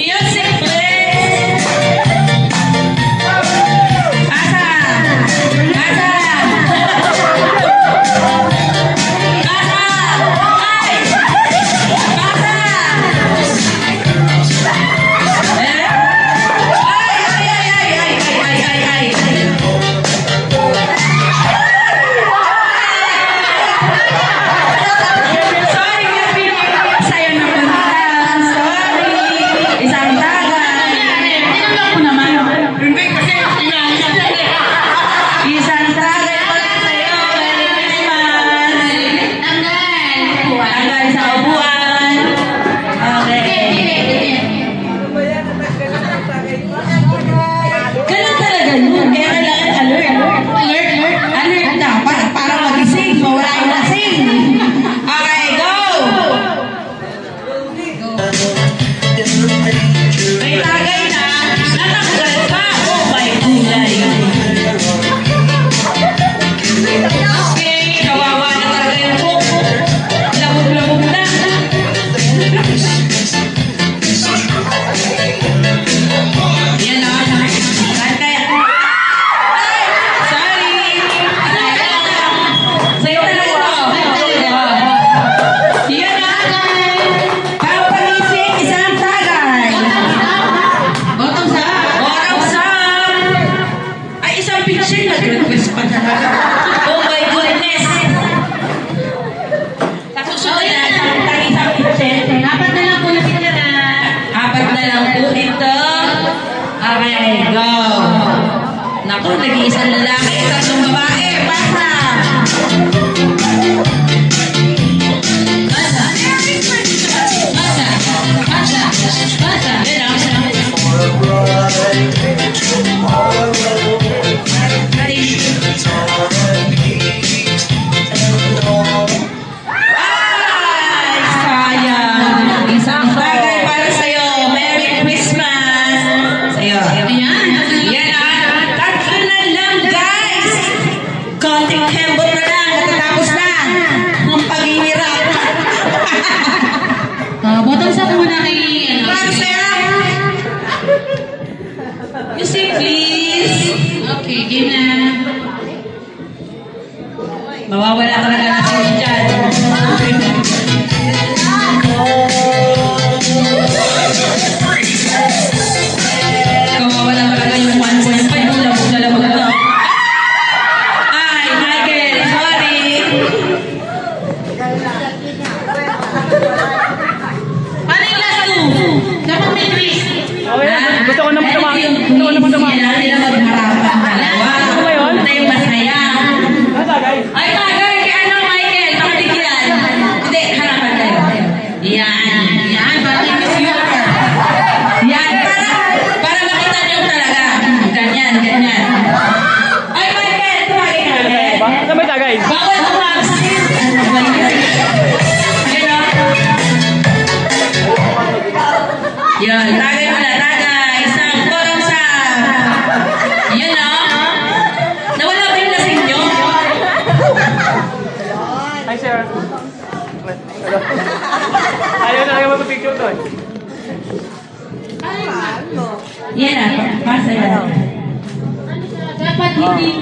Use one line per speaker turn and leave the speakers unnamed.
Music, please! Asa? Asa? Asa? Ay! Asa? Eh? Ay! Sorry, sa'yo na punta. Sorry. Isang tagay. Tinanggap ko naman.
Hindi kasi pinahiyap yan eh.
Isang tagay pala sa'yo. Merry Christmas. Tanggal sa upuan. Okay. Ganun talaga yun. Kaya kailangan alert. Alert dapat. Para magising. Mawala yung lasing. Okay, go! May tagay na. Natanggal ka. Oh my gulay. Okay, kawawa na talaga yung buko. Labog-labog na. Yan na. Kaya. Ay! Sorry. Sa'yo talaga to. Yan na. Papagising, isang tagay. Bottoms up. Ay, isang picture nag-request pa talaga. Oh my goodness. Sa susunod na isang picture.
Dapat na lang po natitira.
Apat na lang po ito. Okay, go. Naku, nag-iisang lalaki, tatlong babae. Pasa. Yan ang ay, sayang. Isang bagay para sa'yo. Merry Christmas. Sa'yo.
Ayan.
Yan ah. Tatlo na lang, guys. Konting kembot na lang. Natatapos na. Ang paghihirap.
Bottoms up muna kay
Para sa'yo. Music, please.
Okay, game na.
Mawawala talaga na sa'yo dyan. Mawawala talaga yung 1.5. Yung labog na labog na. Ay, Michael, sorry.
Paano yung last two? Dapat may twist.
Gusto ko naman tumakas. Gusto ko naman tumakas.
Hindi natin magharapan dalawa.
Ano ba yun?
Ito yung masaya.
Nasa guys?
Ay, tagay! Kaya ano, Michael? Pakitigyan. Hindi, harapan tayo. Yan.
Yan, parang may miss you.
Yan. Para makita niyo talaga. Ganyan. Ay, Michael! Tumagay ka ulit.
Saan ba yung tagay?
Bawal tumakas. Ano ba yun? Yan o. Yan. Tagay mo na. Tagay. Isang bottoms up. Yan o. Nawala ba yung lasing nyo?
Hi, sir. Ayaw na lang magpapicture to eh.
Yan na. Pasa yan.
Dapat hindi